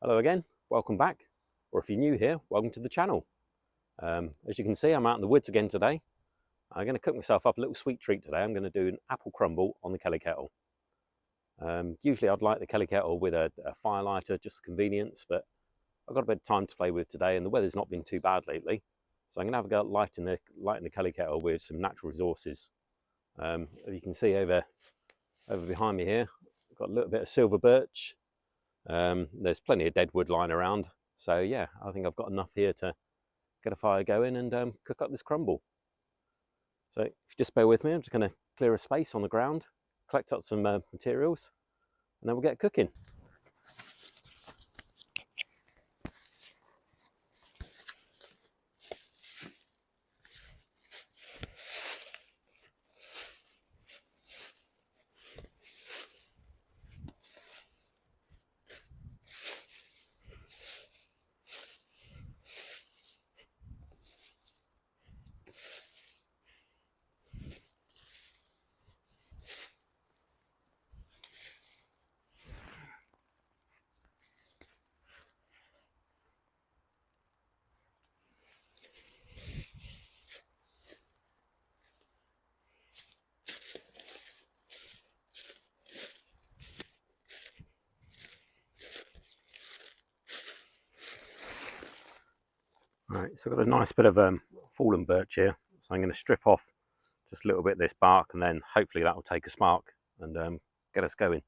Hello again, welcome back, or if you're new here, welcome to the channel. As you can see, I'm out in the woods again today. I'm going to cook myself up a little sweet treat today. I'm going to do an apple crumble on the Kelly Kettle. Usually I'd like the Kelly Kettle with a fire lighter just for convenience, but I've got a bit of time to play with today and the weather's not been too bad lately. So I'm going to have a go at lighting the Kelly Kettle with some natural resources. As you can see over behind me here, I've got a little bit of silver birch. There's plenty of dead wood lying around, so yeah, I think I've got enough here to get a fire going and cook up this crumble. So if you just bear with me, I'm just going to clear a space on the ground, collect up some materials, and then we'll get cooking. Right, so I've got a nice bit of fallen birch here, so I'm going to strip off just a little bit of this bark, and then hopefully that will take a spark and get us going.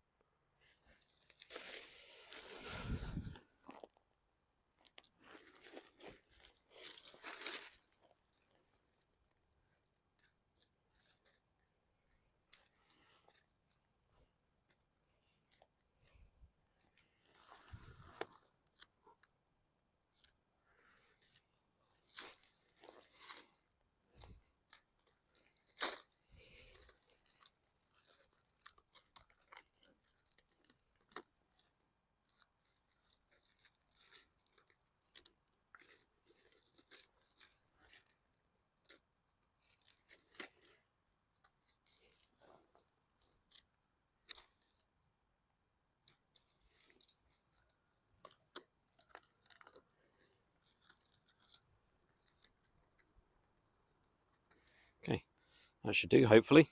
Okay, that should do, hopefully.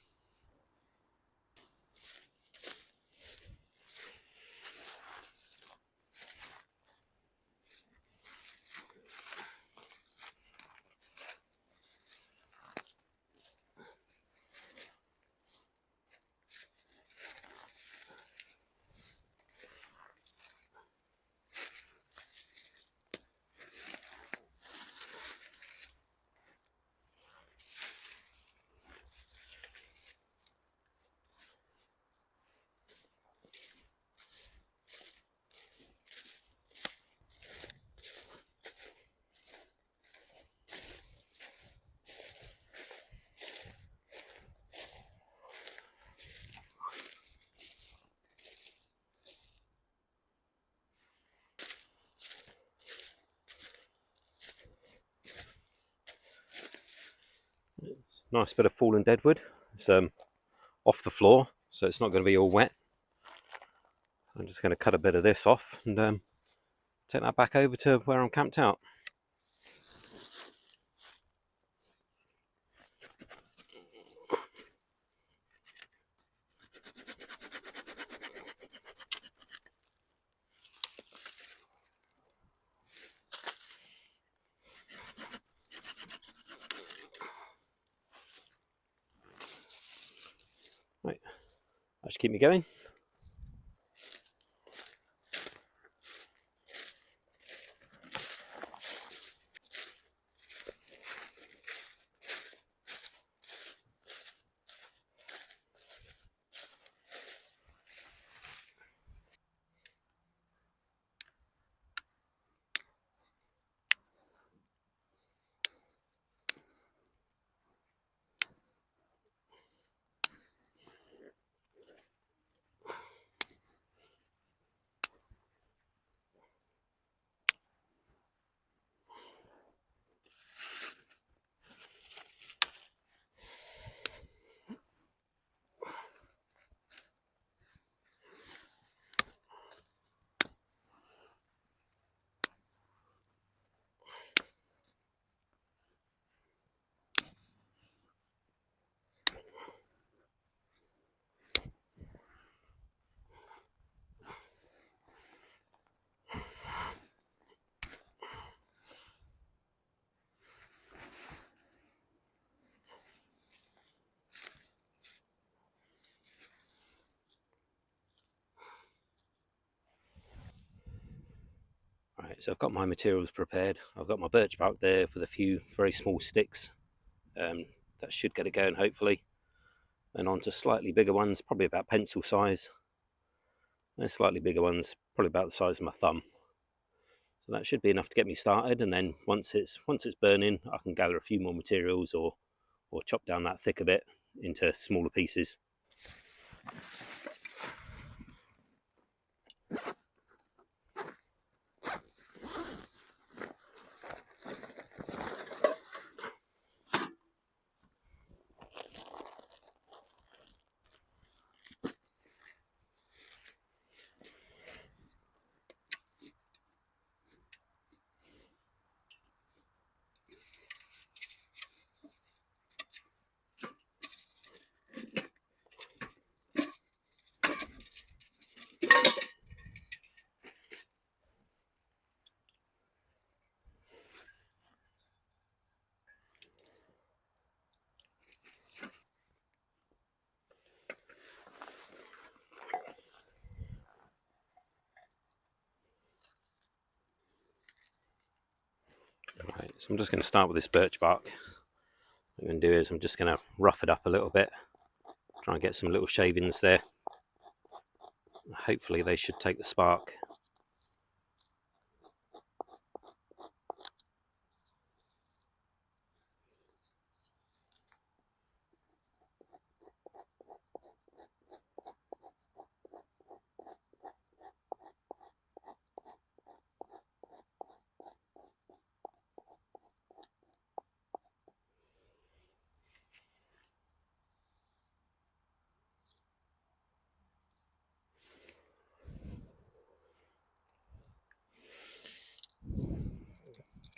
Nice bit of fallen deadwood. It's off the floor, so it's not going to be all wet. I'm just going to cut a bit of this off and take that back over to where I'm camped out. Right, that should keep me going. Right, so I've got my materials prepared. I've got my birch bark there with a few very small sticks. That should get it going hopefully. Then on to slightly bigger ones, probably about pencil size. And slightly bigger ones, probably about the size of my thumb. So that should be enough to get me started, and then once it's burning, I can gather a few more materials or chop down that thicker bit into smaller pieces. Right, so I'm just going to start with this birch bark. What I'm going to do is I'm just going to rough it up a little bit, try and get some little shavings there. Hopefully they should take the spark.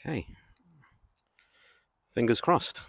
Okay, fingers crossed.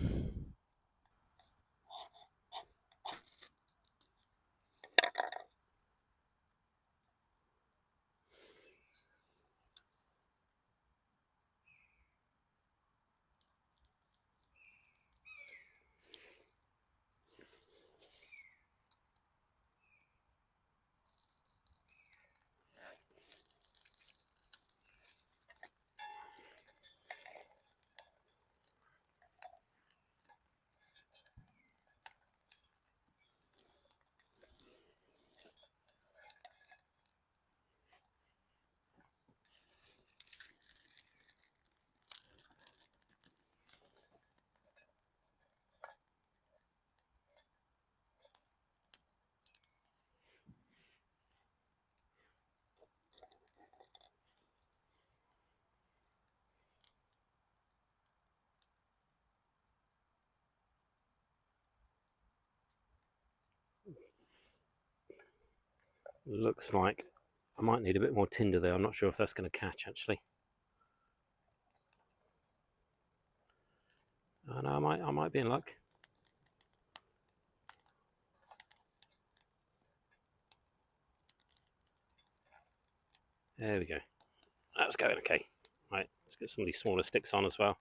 Looks like I might need a bit more tinder there. I'm not sure if that's going to catch actually. Oh, no, I might be in luck. There we go. That's going okay. Right, let's get some of these smaller sticks on as well.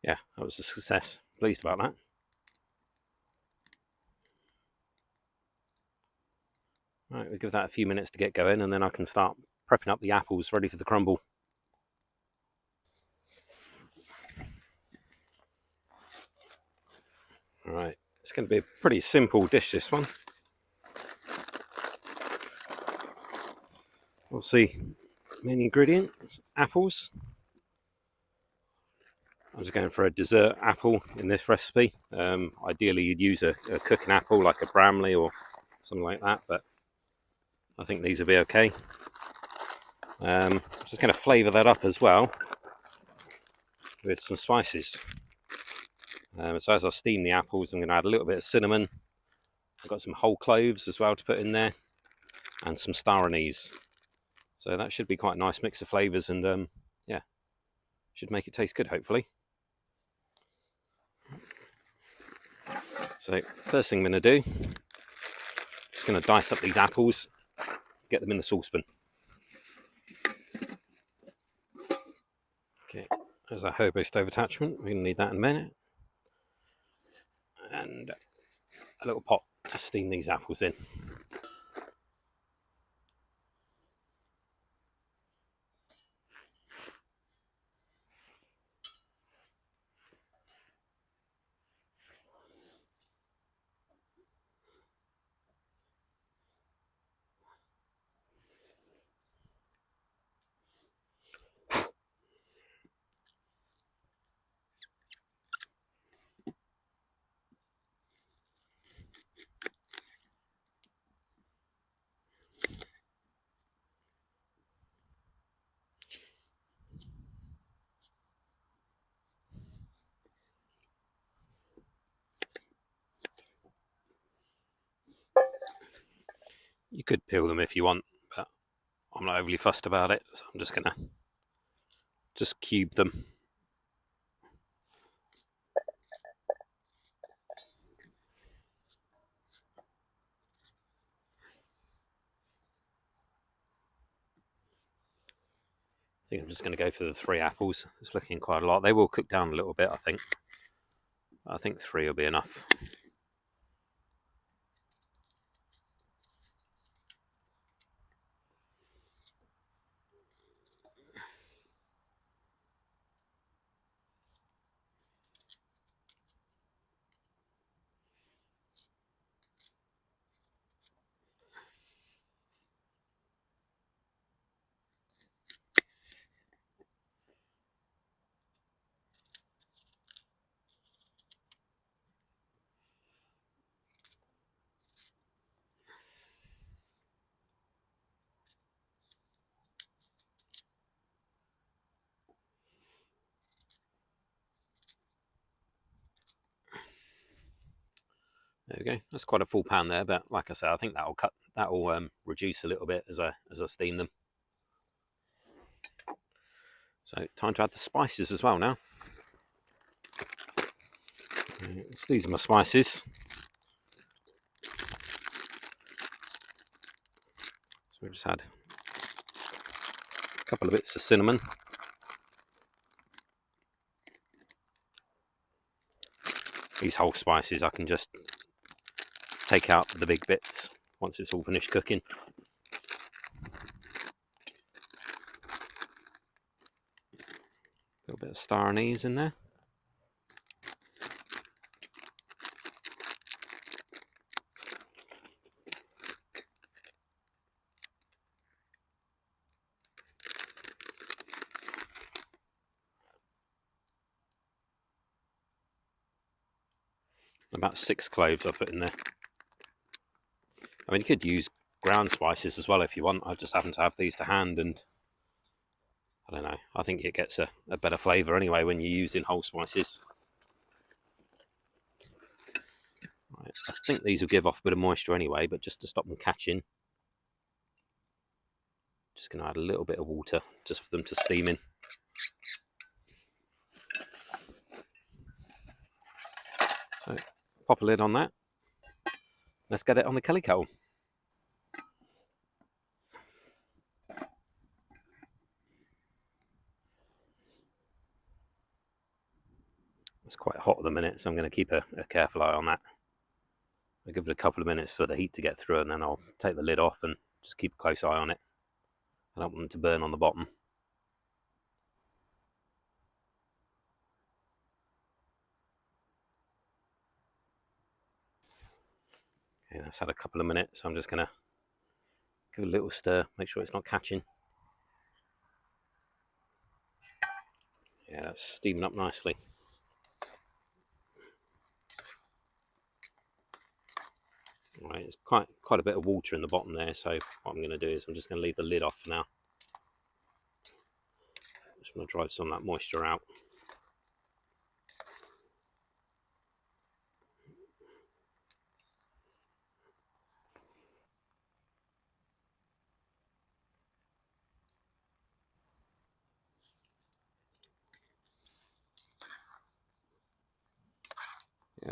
Yeah, that was a success. Pleased about that. Right, we'll give that a few minutes to get going, and then I can start prepping up the apples ready for the crumble. Alright, it's going to be a pretty simple dish, this one. We'll see. Main ingredients, apples. I was going for a dessert apple in this recipe. Ideally you'd use a cooking apple like a Bramley or something like that, but I think these will be okay. Just going to flavour that up as well with some spices. So as I steam the apples, I'm going to add a little bit of cinnamon. I've got some whole cloves as well to put in there, and some star anise. So that should be quite a nice mix of flavours, and yeah, should make it taste good, hopefully. So first thing I'm going to do, just going to dice up these apples, get them in the saucepan. Okay, there's our hobo stove attachment. We're going to need that in a minute. And a little pot to steam these apples in. You could peel them if you want, but I'm not overly fussed about it, so I'm just going to cube them. I think I'm just going to go for the 3 apples. It's looking quite a lot. They will cook down a little bit, I think. I think 3 will be enough. There we go. That's quite a full pan there, but like I said, I think that'll reduce a little bit as I steam them. So time to add the spices as well now. So these are my spices. So we just had a couple of bits of cinnamon. These whole spices I can just take out the big bits once it's all finished cooking. A little bit of star anise in there. About 6 cloves I put in there. I mean, you could use ground spices as well if you want. I just happen to have these to hand, and I don't know, I think it gets a better flavour anyway when you're using whole spices. Right, I think these will give off a bit of moisture anyway, but just to stop them catching, just going to add a little bit of water just for them to steam in. So pop a lid on that. Let's get it on the Kelly Kettle. It's quite hot at the minute, so I'm going to keep a careful eye on that. I'll give it a couple of minutes for the heat to get through, and then I'll take the lid off and just keep a close eye on it. I don't want them to burn on the bottom. Okay, that's had a couple of minutes. I'm just going to give it a little stir, make sure it's not catching. Yeah, that's steaming up nicely. Right, it's quite a bit of water in the bottom there, so what I'm going to do is I'm just going to leave the lid off for now. Just want to drive some of that moisture out.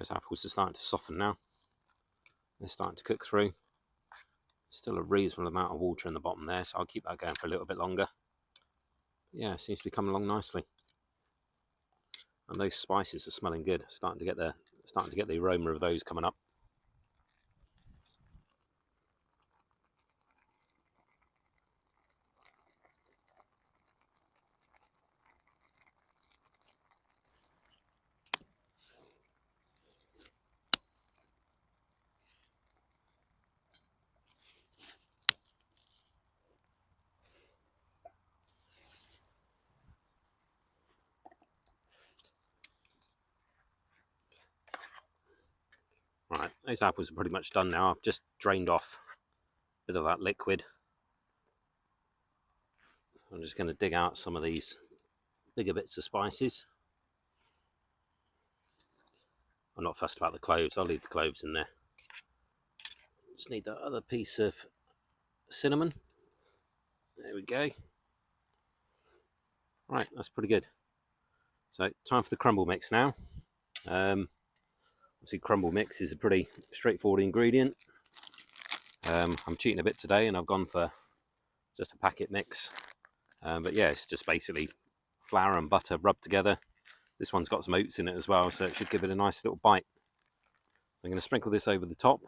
Those apples are starting to soften now. They're starting to cook through. Still a reasonable amount of water in the bottom there, so I'll keep that going for a little bit longer. Yeah, it seems to be coming along nicely. And those spices are smelling good. Starting to get the aroma of those coming up. Right, those apples are pretty much done now. I've just drained off a bit of that liquid. I'm just going to dig out some of these bigger bits of spices. I'm not fussed about the cloves. I'll leave the cloves in there. Just need that other piece of cinnamon. There we go. Right, that's pretty good. So time for the crumble mix now. Obviously crumble mix is a pretty straightforward ingredient. I'm cheating a bit today and I've gone for just a packet mix. But yeah, it's just basically flour and butter rubbed together. This one's got some oats in it as well, so it should give it a nice little bite. I'm going to sprinkle this over the top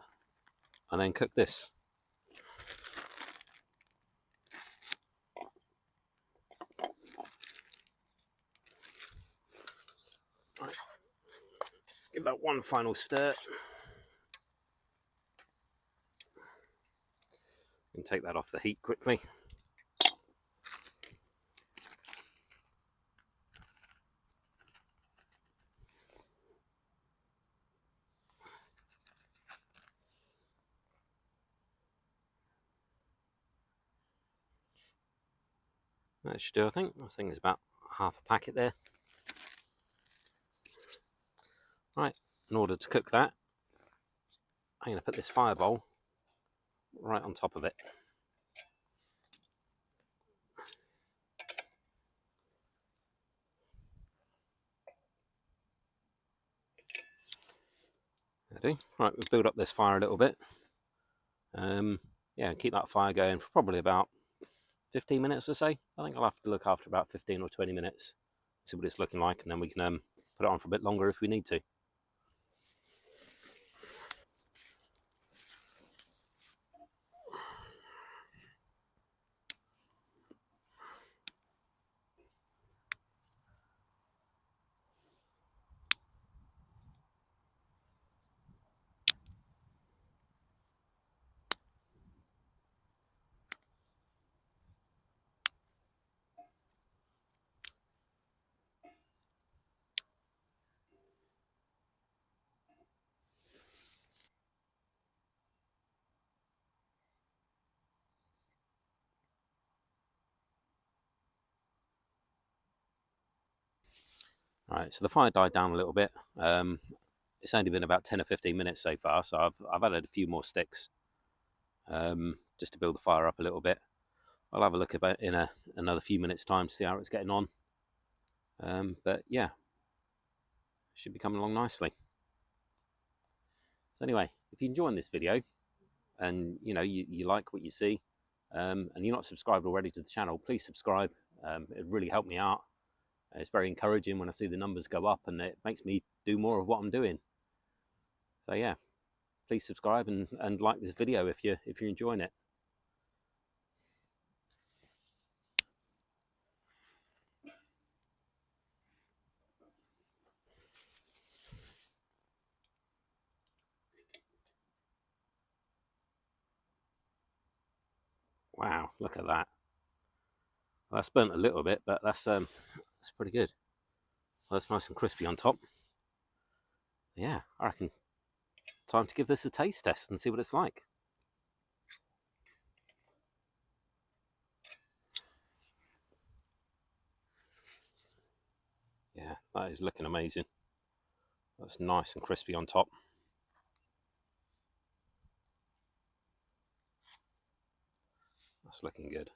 and then cook this. Right. Give that one final stir. And take that off the heat quickly. That should do, I think. I think there's about half a packet there. Right, in order to cook that, I'm going to put this fire bowl right on top of it. There we do. Right, we'll build up this fire a little bit. Yeah, keep that fire going for probably about 15 minutes or so. I think I'll have to look after about 15 or 20 minutes, see what it's looking like, and then we can put it on for a bit longer if we need to. Right, so the fire died down a little bit. It's only been about 10 or 15 minutes so far, so I've added a few more sticks just to build the fire up a little bit. I'll have a look about in another few minutes' time to see how it's getting on. But yeah, should be coming along nicely. So anyway, if you're enjoying this video and you like what you see, and you're not subscribed already to the channel, please subscribe. It really helped me out. It's very encouraging when I see the numbers go up, and it makes me do more of what I'm doing. So yeah, please subscribe and like this video if you're enjoying it. Wow, look at that. Well, that's burnt a little bit, but that's pretty good. Well, that's nice and crispy on top. Yeah, I reckon time to give this a taste test and see what it's like. Yeah, that is looking amazing. That's nice and crispy on top. That's looking good.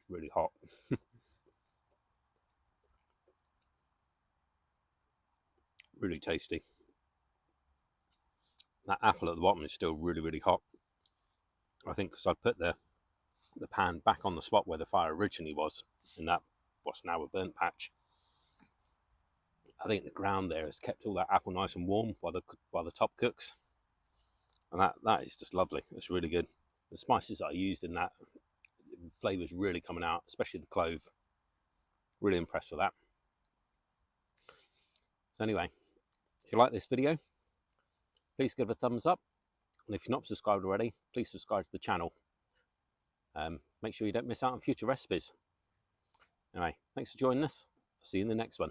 Really hot. Really tasty. That apple at the bottom is still really, really hot. I think because I put the pan back on the spot where the fire originally was, in that what's now a burnt patch. I think the ground there has kept all that apple nice and warm while the top cooks, and that is just lovely. It's really good. The spices that I used in that, the flavour's really coming out, especially the clove. Really impressed with that. So anyway, if you like this video, please give it a thumbs up, and if you're not subscribed already, please subscribe to the channel. Make sure you don't miss out on future recipes. Anyway, thanks for joining us. I'll see you in the next one.